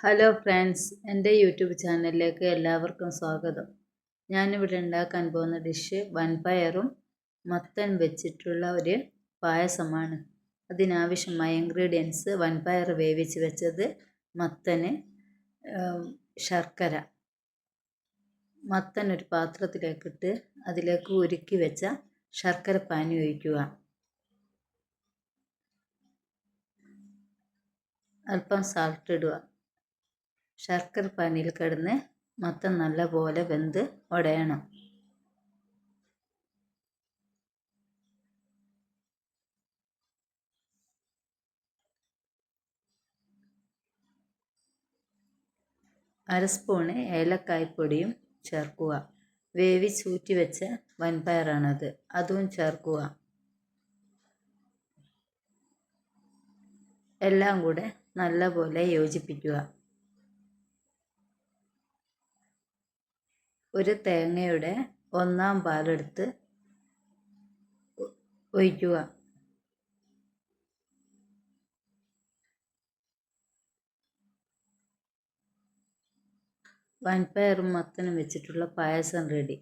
Hello friends, എൻ്റെ YouTube ചാനലിലേക്ക് എല്ലാവർക്കും സ്വാഗതം. ഞാനിവിടെ ഉണ്ടാക്കാൻ പോകുന്ന ഡിഷ് വൻപയറും മത്തൻ വെച്ചിട്ടുള്ള ഒരു പായസമാണ്. അതിനാവശ്യമായ ഇൻഗ്രീഡിയൻസ്: വൻപയർ വേവിച്ച് വെച്ചത്, മത്തന്, ശർക്കര. മത്തൻ ഒരു പാത്രത്തിലേക്കിട്ട് അതിലേക്ക് ഉരുക്കി വെച്ച ശർക്കര പാനി ഒഴിക്കുക. അല്പം സാൾട്ട് ഇടുക. ശർക്കര പാനിയിൽ കിടന്ന് മത്തൻ നല്ലപോലെ വെന്ത് ഉടയണം. അര സ്പൂണ് ഏലക്കായ്പ്പൊടിയും ചേർക്കുക. വേവിച്ചൂറ്റി വെച്ച വൻപയറാണത്, അതും ചേർക്കുക. എല്ലാം കൂടെ നല്ലപോലെ യോജിപ്പിക്കുക. ഒരു തേങ്ങയുടെ ഒന്നാം പാലെടുത്ത് ഒഴിക്കുക. വൻപയറും മത്തനും വെച്ചിട്ടുള്ള പായസം റെഡി.